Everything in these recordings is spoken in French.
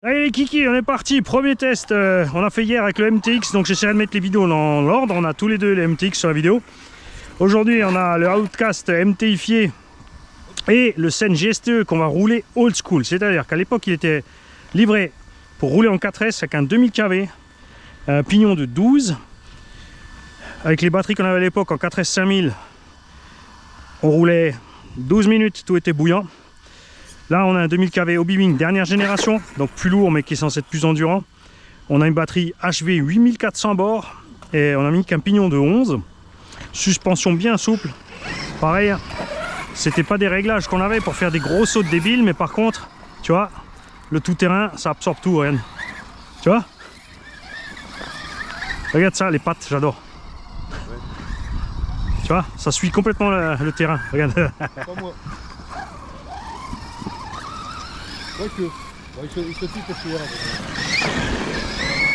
Allez les kikis, on est parti, premier test, on a fait hier avec le MTX, donc j'essaierai de mettre les vidéos dans l'ordre, on a tous les deux les MTX sur la vidéo. Aujourd'hui on a le Outcast MTifié et le Sen GSTE qu'on va rouler old school, c'est-à-dire qu'à l'époque il était livré pour rouler en 4S avec un 2000 kV, un pignon de 12, avec les batteries qu'on avait à l'époque en 4S 5000, on roulait 12 minutes, tout était bouillant. Là, on a un 2000 kV Obi-Wing dernière génération, donc plus lourd mais qui est censé être plus endurant. On a une batterie HV 8400 à bord et on a mis qu'un pignon de 11. Suspension bien souple. Pareil, c'était pas des réglages qu'on avait pour faire des gros sauts débiles, mais par contre, tu vois, le tout-terrain, ça absorbe tout, regarde. Tu vois? Regarde ça, les pattes, j'adore. Ouais. Tu vois, ça suit complètement le terrain. Regarde. Pas moi. Ouais que. Bon, il se pique aussi. Et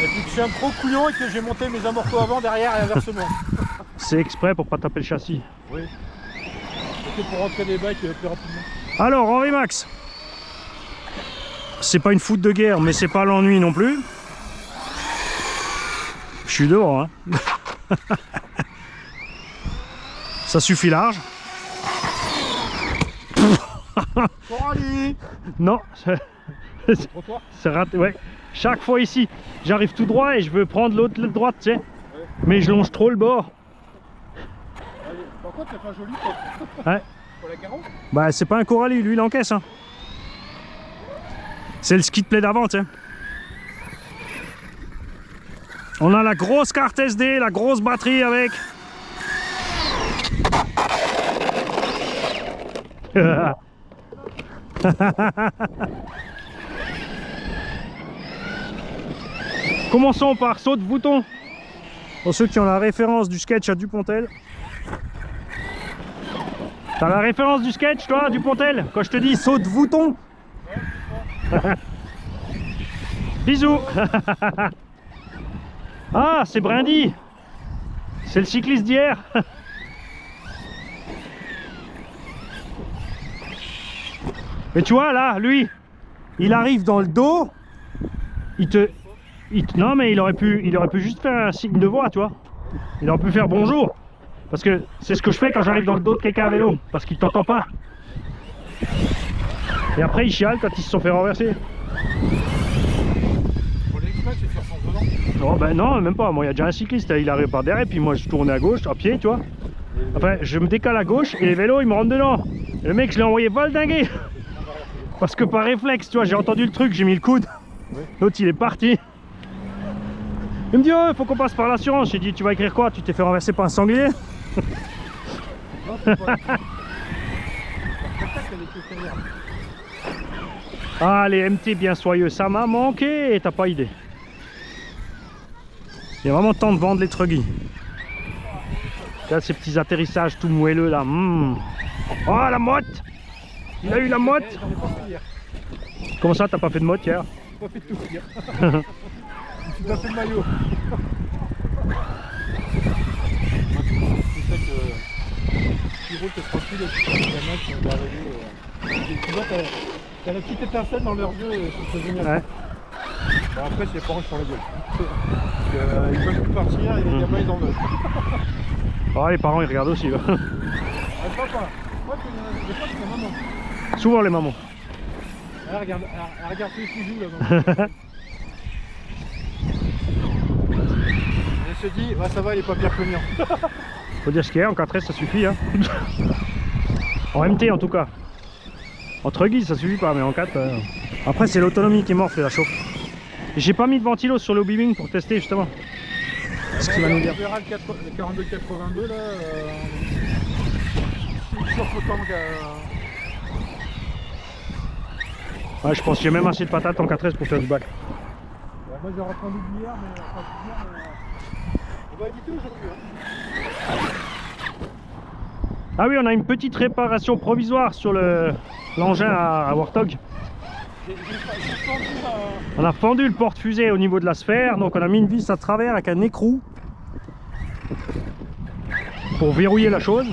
puis que je suis un pro couillon et que j'ai monté mes amortos avant, derrière et inversement. C'est exprès pour pas taper le châssis. Oui. C'était pour rentrer les bacs plus rapidement. Alors Henri Max, c'est pas une foot de guerre, mais c'est pas l'ennui non plus. Je suis devant, hein. Ça suffit large. Coralie. Non, c'est raté, ouais. Chaque fois ici, j'arrive tout droit et je veux prendre l'autre droite, tu sais. Ouais. Mais je longe trop le bord. Allez, par contre, ça fait un joli top. Ouais. Pour la Caron. Bah, c'est pas un Coralie, lui, il encaisse. Hein. C'est le skid play d'avant, tu sais. On a la grosse carte SD, la grosse batterie avec. Commençons par saut de Vouton. Pour ceux qui ont la référence du sketch à Dupontel. T'as la référence du sketch toi, Dupontel? Quand je te dis saut de Vouton. Bisous. Ah, c'est Brindy. C'est le cycliste d'hier. Mais tu vois là, lui, il arrive dans le dos, non mais il aurait pu juste faire un signe de voix, tu vois. Il aurait pu faire bonjour, parce que c'est ce que je fais quand j'arrive dans le dos de quelqu'un à vélo, parce qu'il t'entend pas. Et après il chiale quand ils se sont fait renverser. Pour l'express, c'est sur son volant. Oh ben non, même pas. Moi, il y a déjà un cycliste, il arrive par derrière, puis moi je tournais à gauche, à pied, tu vois. Enfin, je me décale à gauche et les vélos ils me rentrent dedans. Et le mec, je l'ai envoyé valdinguer. Parce que par réflexe, tu vois, j'ai entendu le truc, j'ai mis le coude. Oui. L'autre, il est parti. Il me dit, oh, il faut qu'on passe par l'assurance. J'ai dit, tu vas écrire quoi? Tu t'es fait renverser par un sanglier? Non, ah, les MT bien soyeux, ça m'a manqué et t'as pas idée. Il y a vraiment temps de vendre les truggies. Regarde ces petits atterrissages tout moelleux là. Oh, la motte! Il a eu la motte. Comment ça, t'as pas fait de motte hier? J'ai pas fait de tout hier. Je suis passé le maillot. C'est ça que tu roules, t'es tranquille et tu la motte, tu vas arriver. Tu vois, t'as la petite étincelle dans leurs yeux et c'est génial. Ouais. Bon, après, c'est les parents qui font la gueule. Ils veulent plus partir et les gamins ils en veulent. Oh, les parents ils regardent aussi. Ah, papa. Moi, des fois, c'est la maman. Souvent les mamans. Elle regarde tous les joues là. Elle se dit, ouais, ça va, il est pas pire que le mien. Faut dire ce qu'il y a, en 4S ça suffit. Hein. En MT en tout cas. En truggy ça suffit pas, mais en 4. Après c'est l'autonomie qui morfle la chauffe. J'ai pas mis de ventilo sur le Obi-Wing pour tester justement. Ce qu'il va nous dire. On verra le 42-82 là. Surpotent ouais, je pense qu'il y a même assez de patates en 4S pour faire du bac. Moi j'ai rentré en lumière, mais on va éviter aujourd'hui. Hein. Ah oui, on a une petite réparation provisoire sur l'engin à Warthog. On a fendu le porte-fusée au niveau de la sphère, donc on a mis une vis à travers avec un écrou pour verrouiller la chose.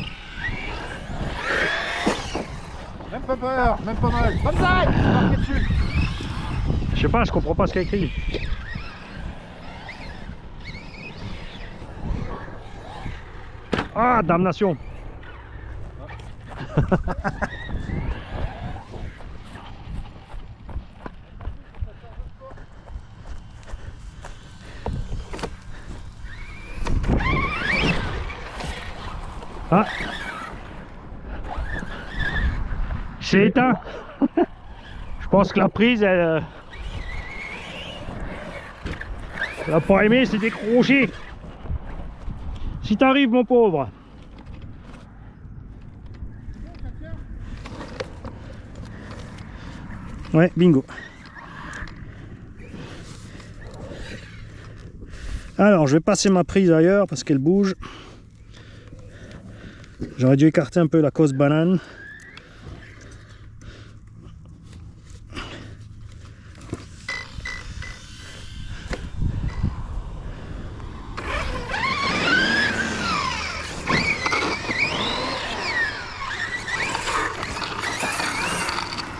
Même pas peur, même pas mal. Comme ça, marqué dessus. Je sais pas, je comprends pas ce qu'il y a écrit. Ah, damnation. Ah, c'est éteint. Je pense que la prise, elle a pas aimé, c'est décroché. Si t'arrives, mon pauvre. Ouais, bingo. Alors, je vais passer ma prise ailleurs parce qu'elle bouge. J'aurais dû écarter un peu la cause banane.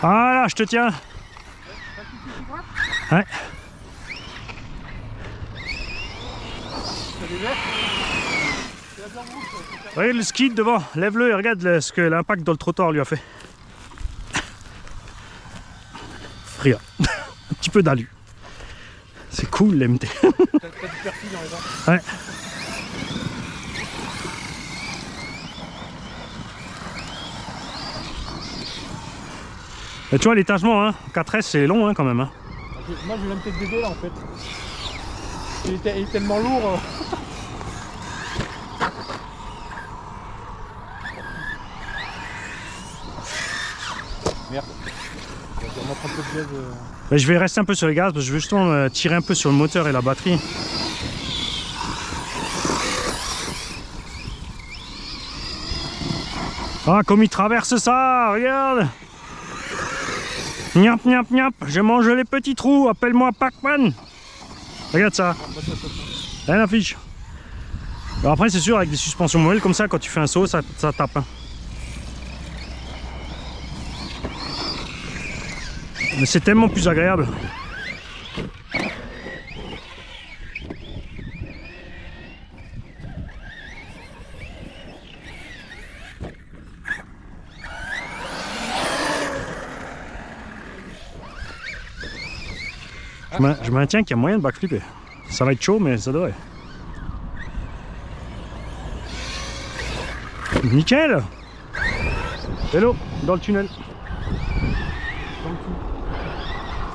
Voilà, je te tiens. Ouais. Regarde le skid devant, lève-le et regarde ce que l'impact dans le trottoir lui a fait. Rien. Un petit peu d'alu. C'est cool l'MT. T'as du persil dans les dents. Ouais. Et tu vois l'étagement, hein, 4S c'est long hein, quand même. Hein. Moi j'ai l'MT de bébé là en fait. Il est tellement lourd. Merde. On va mettre un peu de gaz. Mais je vais rester un peu sur les gaz parce que je vais justement tirer un peu sur le moteur et la batterie. Ah, comme il traverse ça, regarde! Niap, niap, niap, j'ai mangé les petits trous, appelle-moi Pac-Man! Regarde ça! Rien affiche. Alors après, c'est sûr, avec des suspensions moelles comme ça, quand tu fais un saut, ça tape. Hein. Mais c'est tellement plus agréable. Je maintiens qu'il y a moyen de backflipper. Ça va être chaud, mais ça devrait. Nickel! Hello, dans le tunnel.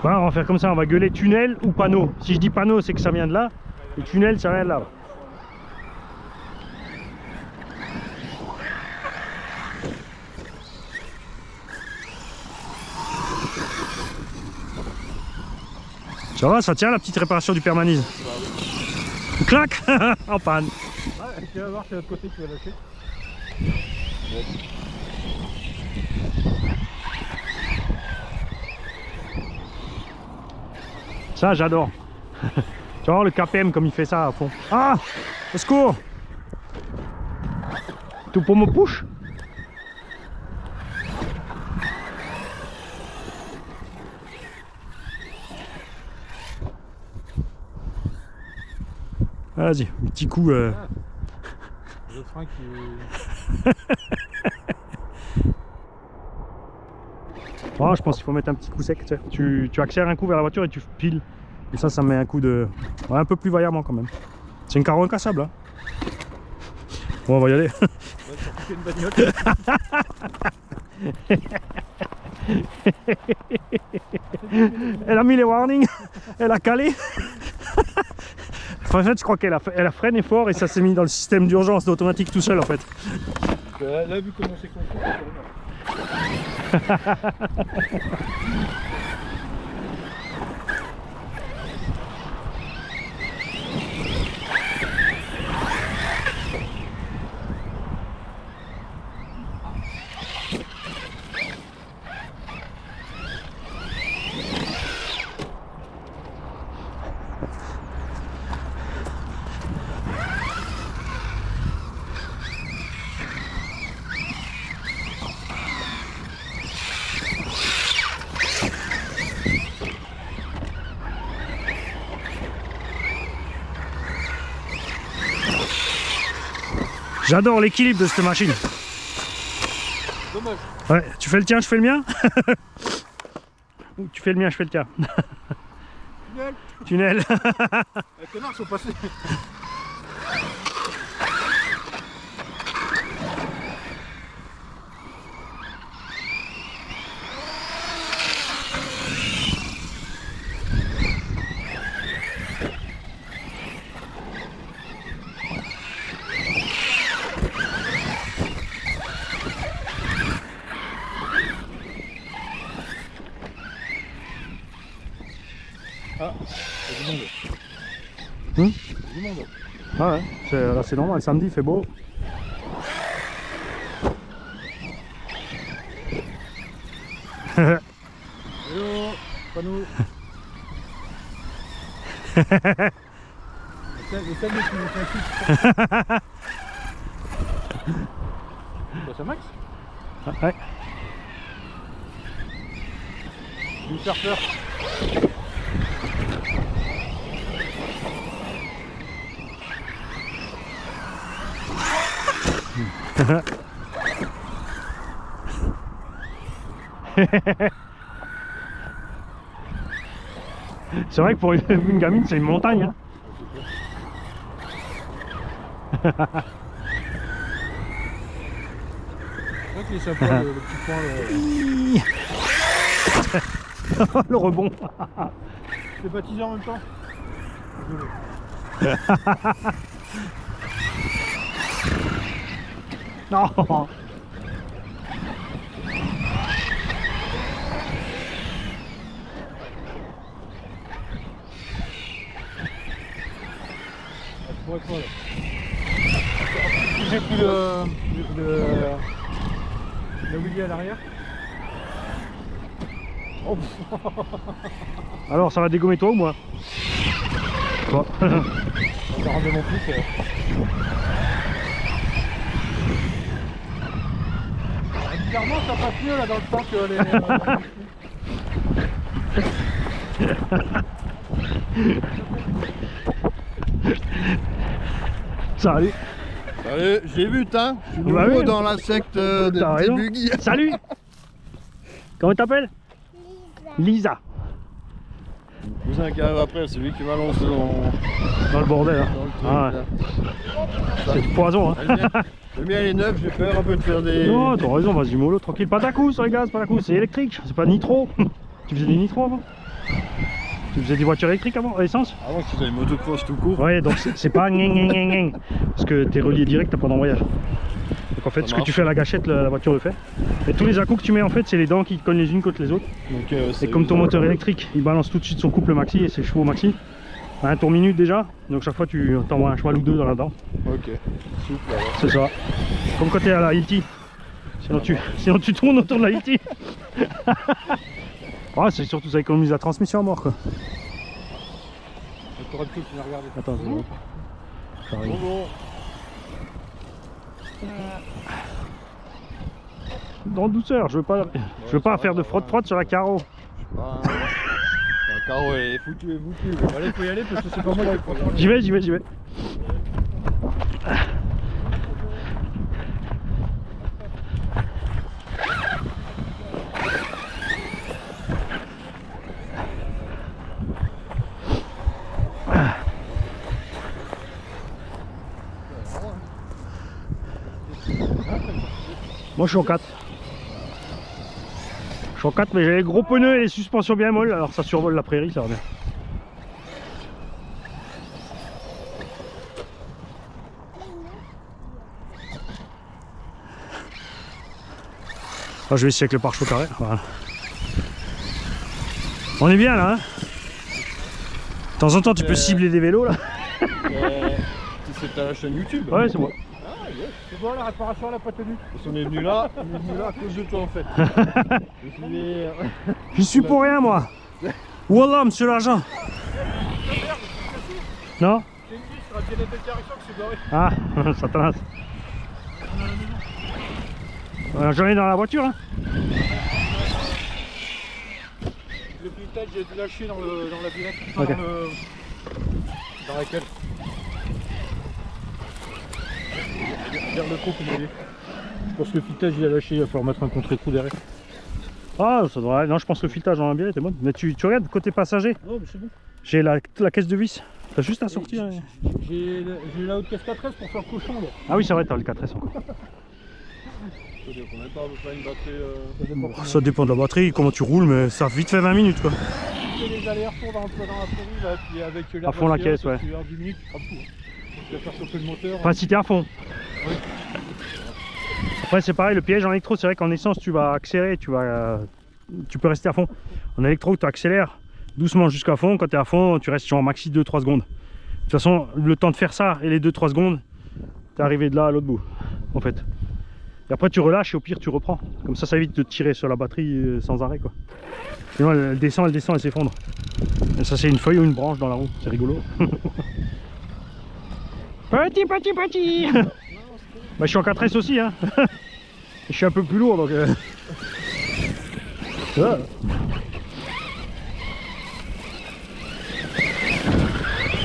Voilà, on va faire comme ça, on va gueuler tunnel ou panneau. Si je dis panneau, c'est que ça vient de là. Et tunnel, ça vient de là. Ça va, ça tient la petite réparation du permanise. Clac. En panne. Ouais, tu vas voir, c'est l'autre côté que tu vas lâcher. Ouais. Ça, j'adore. Tu vas voir le KPM comme il fait ça à fond. Ah, au secours. Tout pour me push. Vas-y, un petit coup. Le frein qui... Oh, je pense qu'il faut mettre un petit coup sec. Tu accélères un coup vers la voiture et tu piles. Et ça met un coup de... Ouais, un peu plus vaillamment quand même. C'est une carreau incassable. Hein. Bon, on va y aller. C'est une bagnole. Elle a mis les warnings. Elle a calé. En fait, je crois qu'elle a freiné fort et ça s'est mis dans le système d'urgence automatique tout seul en fait. Là, vu comment c'est construit, J'adore l'équilibre de cette machine. Dommage. Ouais, tu fais le tien, je fais le mien. Ou tu fais le mien, je fais le tien. Tunnel. Tunnel. Les connards sont passés. Ah, il y a du monde. Il y a du monde. Ah ouais, là c'est normal, samedi il fait beau. Hello, pas nous. Le sel qui nous fait un kick. C'est Max? Ah, ouais. Il me faire peur. C'est vrai que pour une gamine c'est une montagne hein. C'est vrai qu'il est sympa le petit point. Le rebond. Je l'ai baptisé en même temps. Non. J'ai pris le Willy à l'arrière. Oh. Alors ça va dégommer toi ou moi? Bon. On va rendre mon plus. Bizarrement ça passe mieux là dans le temps que les... Salut. Salut, j'ai vu, hein. Je suis Bah nouveau oui. dans la secte de T'as raison. Buggy. Salut. Comment tu t'appelles? Lisa. Le cousin qui arrive après, c'est lui qui m'annonce Dans le bordel. Hein. dans le truc. Ah ouais. là. C'est du poison. Hein. Le mien il est neuf, j'ai peur un peu de faire des... Non, t'as raison, vas-y mollo, tranquille. Pas d'un coup sur les gaz, pas d'un coup, c'est électrique, c'est pas nitro. Tu faisais des nitro avant? Tu faisais des voitures électriques avant, à essence? Avant je faisais une motocross tout court. Ouais, donc c'est pas gna. Parce que t'es relié direct, t'as pas d'embrayage. Donc en fait, Ça ce que marche. tu fais à la gâchette, la voiture le fait. Et tous les à-coups que tu mets, en fait, c'est les dents qui cognent les unes contre les autres. Donc, Et comme ton moteur électrique, il balance tout de suite son couple maxi et ses chevaux maxi. À 1 tour minute déjà, donc chaque fois tu t'envoies un cheval ou deux dans la dent. Ok, souple alors. C'est ça. Comme quand t'es à la Hilti. Sinon tu tournes autour de la Hilti. Ouais, c'est surtout ça économise la transmission à mort quoi. T'aurais pu venir regarder. Attends, c'est bon. J'arrive. Bonjour. Dans douceur, je veux pas faire de frotte sur la carreau. Ah, un carreau est foutu. Allez, faut y aller parce que c'est pas moi qui prends. J'y vais. Moi je suis en 4. Je suis en 4 mais j'ai les gros pneus et les suspensions bien molles, alors ça survole la prairie, ça va bien. Alors, je vais essayer avec le pare-choc carré. Voilà. On est bien là hein. De temps en temps tu peux cibler des vélos là. C'est à la chaîne YouTube. Ouais c'est moi. Ah, yes. C'est bon, la réparation elle a pas tenu. Parce qu'on est venu là à cause de toi en fait. Je suis pour rien moi. Wallah monsieur l'argent. Non? C'est une vis sur la pied de direction que c'est barré. Ah, satanas. J'en ai dans la voiture hein. Le pilotage j'ai dû lâcher dans la billette. Ok. Dans laquelle Regarde le trou comme il est. Je pense que le filetage il a lâché, il va falloir mettre un contre-trou derrière. Ah, ça devrait. Non, je pense que le filetage dans la bière était bon. Mais tu regardes côté passager. Oh, mais c'est bon. J'ai la caisse de vis. T'as juste à sortir. J'ai la haute caisse 4S pour faire le cochon là. Ah oui, c'est vrai, t'as le 4S encore. Ça dire combien de temps à peu près une batterie Bon, ça dépend de la batterie, comment tu roules, mais ça a vite fait 20 minutes quoi. Tu fais les allers-retours dans la souris là, puis avec À fond la caisse, ouais. Tu as 10 minutes, tu feras tout. Tu vas faire chauffer le moteur. Enfin, si t'es à fond. Oui. Après, c'est pareil, le piège en électro, c'est vrai qu'en essence, tu vas accélérer, tu peux rester à fond. En électro, tu accélères doucement jusqu'à fond. Quand tu es à fond, tu restes genre maxi 2-3 secondes. De toute façon, le temps de faire ça et les 2-3 secondes, tu es arrivé de là à l'autre bout, en fait. Et après, tu relâches et au pire, tu reprends. Comme ça évite de tirer sur la batterie sans arrêt, quoi. Sinon, elle descend, elle s'effondre. Et ça, c'est une feuille ou une branche dans la roue, c'est rigolo. Petit bah, je suis en 4S aussi, hein. Je suis un peu plus lourd, donc... Ah.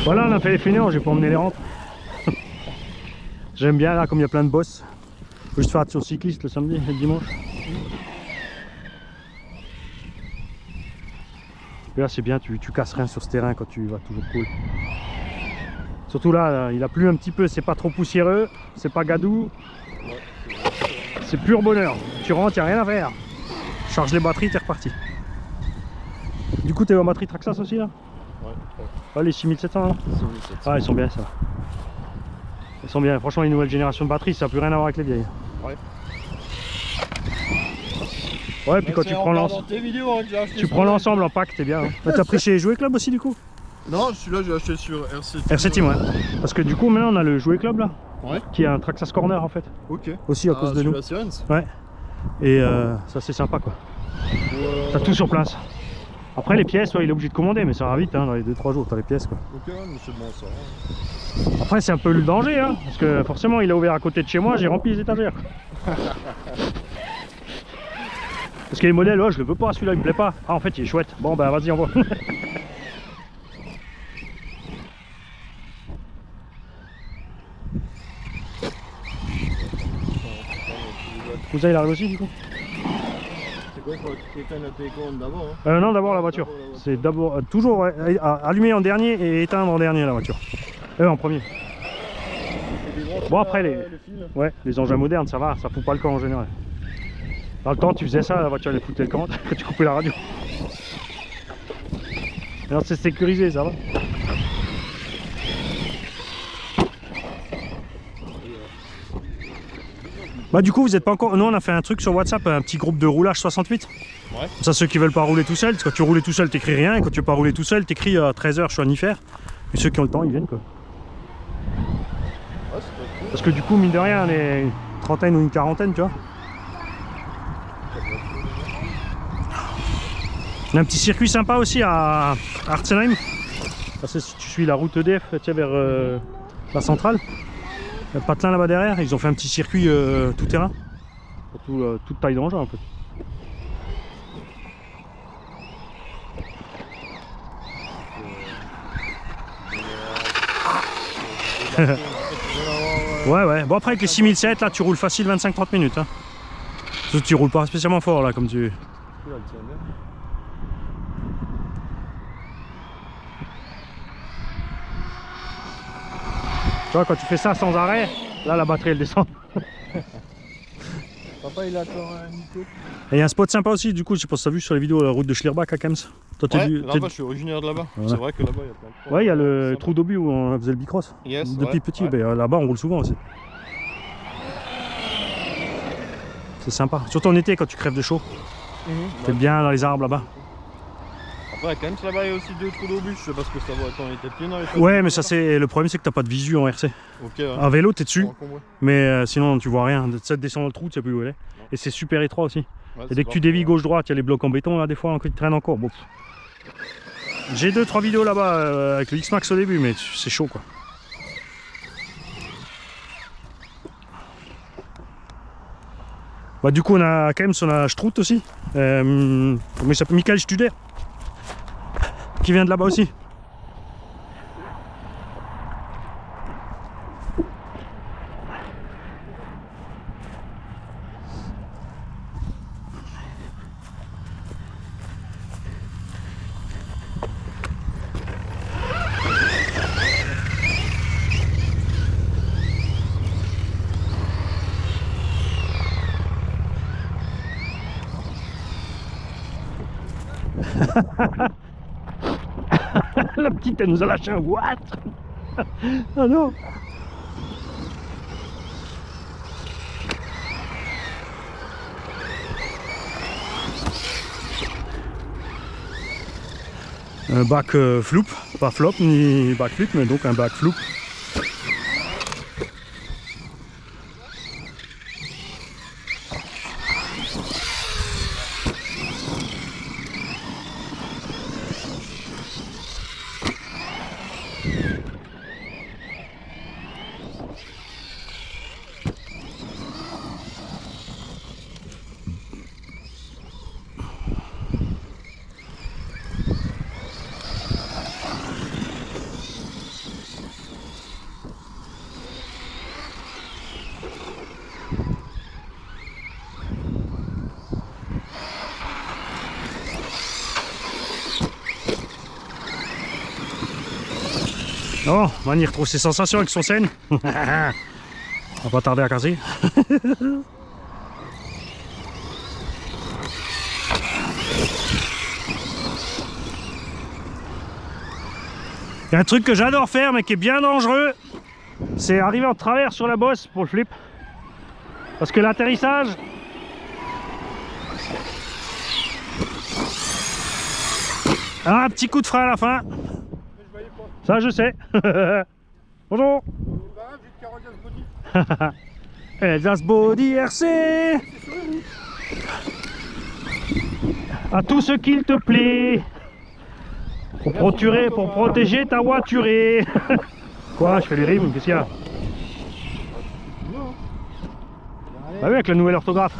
Voilà, on a fait les fainéants, j'ai pas emmené les rampes. J'aime bien, là, comme il y a plein de bosses. Faut juste faire attention aux cyclistes le samedi et le dimanche. Et là, c'est bien, tu casses rien sur ce terrain quand tu vas toujours cool. Surtout là, il a plu un petit peu, c'est pas trop poussiéreux, c'est pas gadou. C'est pur bonheur. Tu rentres, il n'y a rien à faire. Charge les batteries, t'es reparti. Du coup, t'es en batterie Traxxas aussi là? Ouais. Ah, les 6700 là? 6700. Ah, ils sont bien ça. Ils sont bien. Franchement, les nouvelles générations de batteries, ça n'a plus rien à voir avec les vieilles. Ouais. Ouais, puis quand tu prends l'ensemble. Tu prends l'ensemble en pack, t'es bien. Hein. T'as pris chez Jouet Club aussi du coup? Non, celui-là j'ai acheté sur RC Team. RC Team, ouais. Parce que du coup, maintenant on a le Jouet Club là. Ouais. Qui est un Traxxas Corner en fait. Ok. Aussi à cause de nous. La Sirens. Ouais. Et ça c'est sympa quoi. T'as tout sur place. Après les pièces, ouais, il est obligé de commander, mais ça va vite, hein, dans les 2-3 jours t'as les pièces quoi. Ok, mais c'est bon ça. Après c'est un peu le danger, hein, parce que forcément il a ouvert à côté de chez moi, j'ai rempli les étagères. Parce que les modèles, oh, je le veux pas celui-là, il me plaît pas. Ah en fait il est chouette. Bon bah vas-y, envoie. Vous avez la aussi du coup? C'est quoi, il faut éteindre la télécommande d'abord hein? Non, d'abord la voiture. C'est d'abord toujours ouais, allumer en dernier et éteindre en dernier la voiture. En premier. Bon après les engins modernes ça va, ça fout pas le camp en général. Dans le temps tu faisais ça, la voiture elle foutait le camp quand tu coupais la radio. Alors c'est sécurisé, ça va. Bah du coup vous êtes pas encore... Nous on a fait un truc sur WhatsApp, un petit groupe de roulage 68. Ouais. Ça ceux qui veulent pas rouler tout seul, quand tu roules tout seul t'écris rien, et quand tu veux pas rouler tout seul t'écris à 13h je suis à Niffer. Et ceux qui ont le temps ils viennent quoi. Ouais, cool. Parce que du coup mine de rien on est une trentaine ou une quarantaine tu vois. On a un petit circuit sympa aussi à Artsenheim. Si tu suis la route EDF tiens, vers la centrale. Il y a le patelin là-bas derrière, ils ont fait un petit circuit tout terrain. Pour toute taille d'engin en fait. Ouais. Bon après avec les 6007 là tu roules facile 25-30 minutes. Hein. Surtout tu roules pas spécialement fort là comme tu... Tu vois quand tu fais ça sans arrêt, là la batterie elle descend. Papa il attend un Nico. Et il y a un spot sympa aussi, du coup, je sais pas si t'as vu sur la vidéo la route de Schlierbach à Kems. Toi, Ouais, là-bas je suis originaire de là-bas. Voilà. C'est vrai que là-bas il y a plein de fois. Ouais, il y a le trou d'obus où on faisait le bicross. Yes, Depuis ouais, petit, ouais. ben, là-bas on roule souvent aussi. C'est sympa, surtout en été quand tu crèves de chaud. T'es bien dans les arbres là-bas. Après quand même là-bas il y a aussi deux trous d'obus, je sais pas ce que ça va. Attends, il était plein dans les Ouais, mais ça c'est le problème, c'est que t'as pas de visu en RC. Ok, ouais. À vélo t'es dessus, Encombré. mais sinon tu vois rien. Ça te descend dans le trou, tu sais plus où elle est. Et c'est super étroit aussi. Ouais, Et dès que tu dévis gauche-droite, il y a les blocs en béton là des fois qui traînent encore. Bon. J'ai 2-3 vidéos là-bas avec le X-Max au début, mais c'est chaud quoi. Bah, du coup on a quand même on a Strout aussi. Comment il s'appelle, Michael Studer. Qui vient de là-bas aussi. La petite, elle nous a lâché un what? Ah non. Un bac floop, pas flop ni bac flip, mais donc un bac floop. Oh, Mani retrouve ses sensations avec son scène. On va pas tarder à casser. Il y a un truc que j'adore faire mais qui est bien dangereux, c'est arriver en travers sur la bosse pour le flip. Parce que l'atterrissage, un petit coup de frein à la fin. Ça je sais. Bonjour. Elsace Body RC. À tout ce qu'il te plaît. Pour protéger ta voiturée. Quoi, je fais les rimes, qu'est-ce qu'il y a? Bah oui, avec la nouvelle orthographe.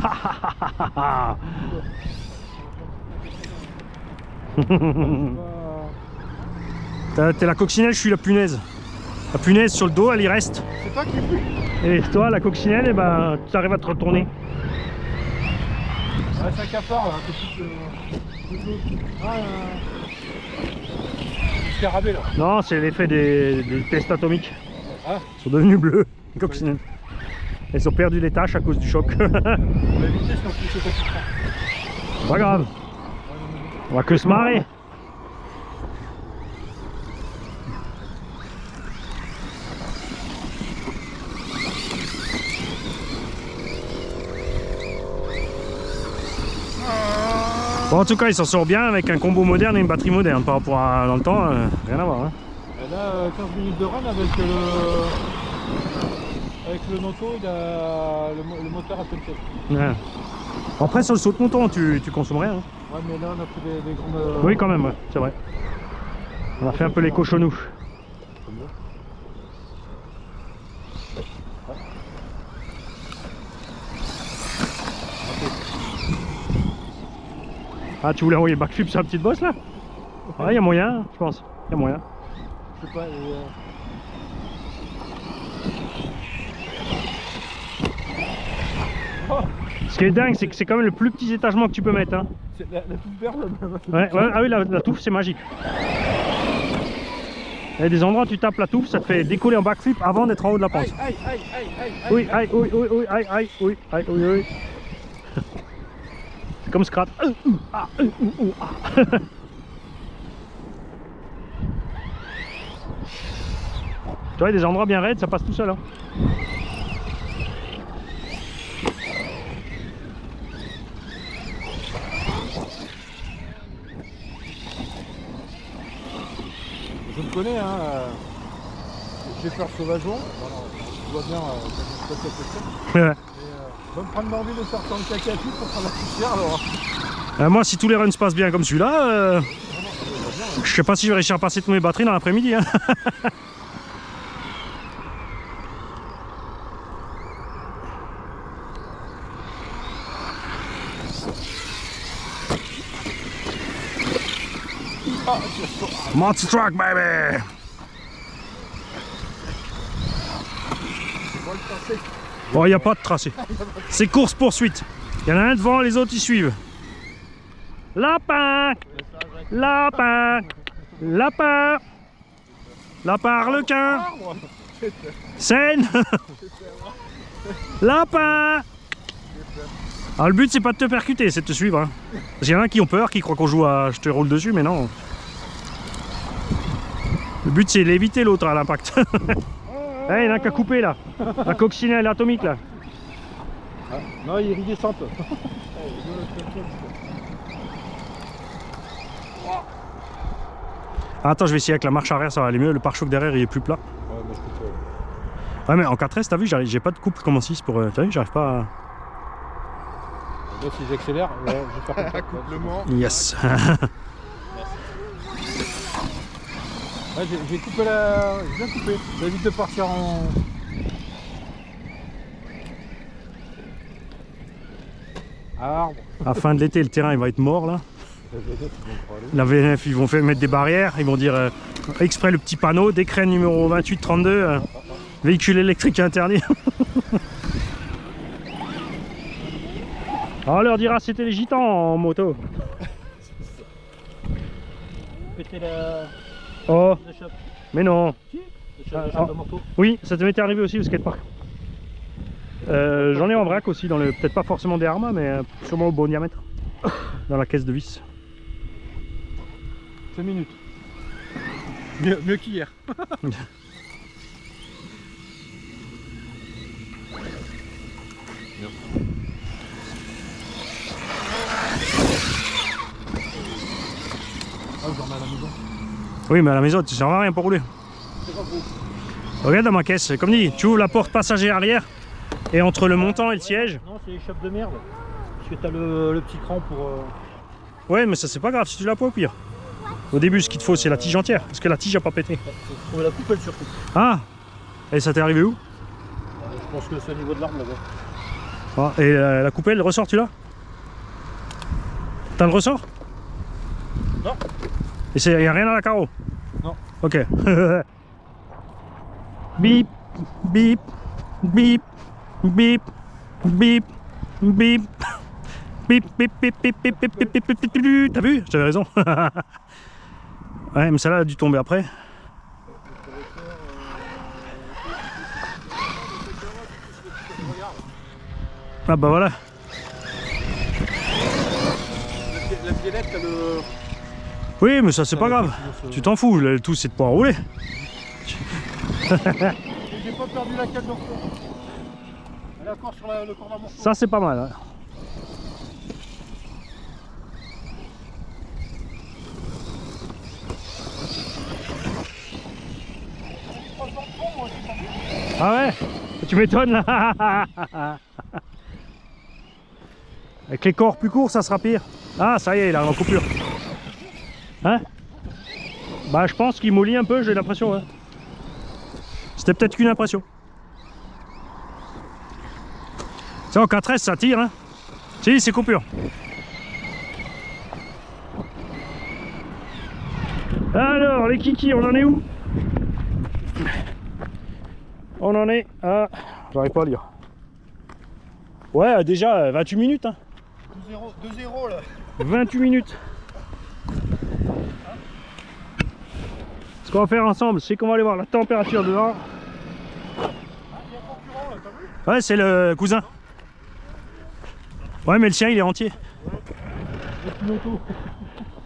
T'es la coccinelle, je suis la punaise. La punaise sur le dos, elle y reste. C'est toi qui pue. Et toi, la coccinelle, eh ben, tu arrives à te retourner. Ah, c'est un cafard là, scarabée là. Non, c'est l'effet des tests atomiques. Ah. Ils sont devenus bleus, les coccinelles. Elles ont perdu les taches à cause du choc. On va éviter si on touche pas. Pas grave. On va que se marrer. Bon, en tout cas, il s'en sort bien avec un combo moderne et une batterie moderne par rapport à dans le temps, rien à voir. Hein. Et là, 15 minutes de run avec le Noto, le moteur à pelleter. Ouais. Après, sur le saut de mouton, tu consommes rien. Hein. Ouais, mais là, on a fait des grandes. Oui, quand même, ouais, c'est vrai. On a fait un peu les cochonnous. Ah, tu voulais envoyer le backflip sur la petite bosse là? Ouais, il y a moyen, je pense. Il y a moyen. Je sais pas. Oh, ce qui est dingue, c'est que c'est quand même le plus petit étagement que tu peux mettre. Hein. C'est la touffe verte. Ouais, ouais, ah oui, la touffe, c'est magique. Il y a des endroits où tu tapes la touffe, ça te fait décoller en backflip avant d'être en haut de la pente. Aïe, aïe, aïe, aïe, aïe. Oui, aïe, oui, oui, oui, aïe, aïe, oui, aïe, oui, oui. C'est comme Scrat. Ah. Tu vois, il y a des endroits bien raides, ça passe tout seul. Hein. Je me connais, hein. J'ai peur sauvageon. Tu vois bien quand je passe cette question. Ouais. Va me prendre l'envie de sortir le caca pour prendre la poussière alors. Moi, si tous les runs se passent bien comme celui-là, je sais pas si je vais réussir à passer toutes mes batteries dans l'après-midi. Hein. Monster truck, baby! Bon, il n'y a pas de tracé. C'est course-poursuite. Il y en a un devant, les autres ils suivent. Lapin! Lapin! Lapin! Lapin harlequin! Scène! Lapin! Alors le but c'est pas de te percuter, c'est de te suivre. Hein. Parce qu'il y en a qui ont peur, qui croient qu'on joue à je te roule dessus, mais non. Le but c'est d'éviter l'autre à l'impact. Il y en a qu'à couper là. La coccinelle atomique là. Ah, non, il est iridescente. Ah, attends, je vais essayer avec la marche arrière, ça va aller mieux. Le pare-choc derrière il est plus plat. Ouais, moi, je peux pas. Ouais, mais en 4S, t'as vu, j'ai pas de couple comme en 6 pour. T'as vu, j'arrive pas à. Là, si j'accélère, je vais faire comme ça. Accouplement. Yes. Ouais, j'ai coupé la. J'ai bien coupé. Ça évite de partir en. Arbre. À la fin de l'été, le terrain il va être mort là. La VNF, ils vont faire mettre des barrières, ils vont dire exprès le petit panneau, décret numéro 2832, véhicule électrique interdit. On leur dira c'était les gitans en moto. Péter la. Oh, mais non. Moto. Oui, ça m'était arrivé aussi au skatepark. J'en ai en vrac aussi, dans le peut-être pas forcément des Arma, mais sûrement au bon diamètre. Dans la caisse de vis. 5 minutes. Mieux qu'hier. Oui, mais à la maison, tu ne sers à rien pour rouler. Regarde dans ma caisse, comme dit, tu ouvres la porte passager arrière et entre le montant et le siège. Non, c'est les chopes de merde. Parce que t'as le petit cran pour. Ouais, mais ça c'est pas grave si tu l'as pas au pire. Au début, ce qu'il te faut, c'est la tige entière, parce que la tige a pas pété. Faut la coupelle surtout. Ah! Et ça t'est arrivé où? Je pense que c'est au niveau de l'arbre là-bas. Ah, et la coupelle, le ressort, tu l'as? T'as le ressort? Non. Et il n'y a rien à la carreau? Non. Ok. Bip, bip, bip, bip, bip, bip. Bip, bip, bip, bip, bip, bip, bip, bip, bip, bip. T'as vu? J'avais raison. Ouais, mais celle-là a dû tomber après. Ah bah voilà. La violette, t'as le. Oui, mais ça c'est pas grave. Tu t'en fous, le tout c'est de pouvoir rouler. J'ai pas perdu la cale d'enfant. Elle est encore sur le corps d'un morceau. Ça c'est pas mal. Hein. Ah ouais? Tu m'étonnes là. Avec les corps plus courts, ça sera pire. Ah, ça y est, il arrive en coupure. Hein? Bah, je pense qu'il mollit un peu, j'ai l'impression. Ouais. C'était peut-être qu'une impression. C'est en 4S, ça tire. Hein? Si, c'est coupure. Alors, les kikis, on en est où? On en est à... J'arrive pas à lire. Ouais, déjà 28 minutes. Hein. 2-0 là. 28 minutes. Ce qu'on va faire ensemble, c'est qu'on va aller voir la température dehors. Ouais, c'est le cousin. Ouais, mais le sien, il est entier.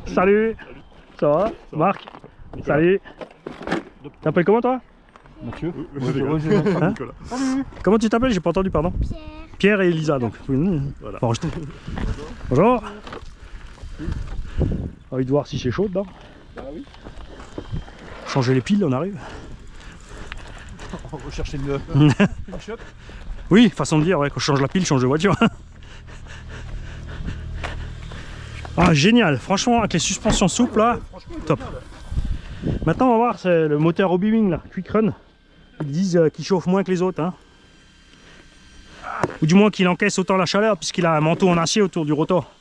Salut. Ça va? Marc? Salut. T'appelles comment toi? Mathieu. Hein? Comment tu t'appelles? J'ai pas entendu, pardon. Pierre. Pierre et Elisa, donc. Voilà. Bonjour. Envie de voir si c'est chaud dedans. Ah oui. Changer les piles, on arrive. On va chercher une shop. Oui, façon de dire, ouais, quand je change la pile, je change de voiture. Ah, génial. Franchement, avec les suspensions souples là, top. Maintenant, on va voir, c'est le moteur Obi-Wing là, Quick Run. Ils disent qu'il chauffe moins que les autres. Hein. Ou du moins qu'il encaisse autant la chaleur puisqu'il a un manteau en acier autour du rotor.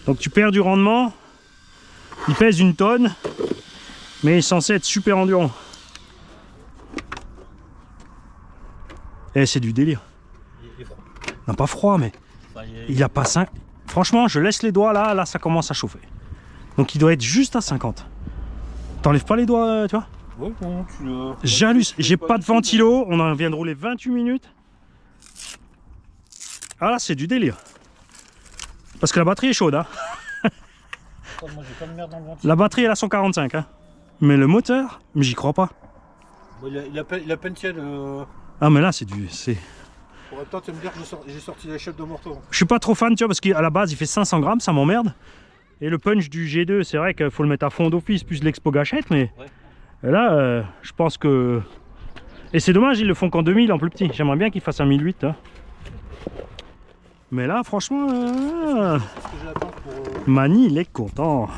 Donc tu perds du rendement. Il pèse 1 tonne. Mais il est censé être super endurant. Et c'est du délire. Non, pas froid, mais il a pas 5. Franchement, je laisse les doigts là, là ça commence à chauffer. Donc il doit être juste à 50. T'enlèves pas les doigts, tu vois? Ouais, bon, J'hallucine, j'ai pas de ventilo, on en vient de rouler 28 minutes. Ah là, c'est du délire. Parce que la batterie est chaude. Hein. Moi j'ai pas de merde dans le ventre. La batterie elle a 145. Hein. Mais le moteur, mais j'y crois pas. Bon, il a peine tienne. Ah mais là c'est du... c'est... Pour autant, tu me dire que j'ai sorti la chef de morteau. Je suis pas trop fan, tu vois, parce qu'à la base il fait 500 grammes, ça m'emmerde. Et le punch du G2, c'est vrai qu'il faut le mettre à fond d'office, plus l'expo gâchette, mais là, je pense que... Et c'est dommage, ils le font qu'en 2000 en plus petit. J'aimerais bien qu'ils fassent un 1008. Hein. Mais là, franchement, Mani, il est content.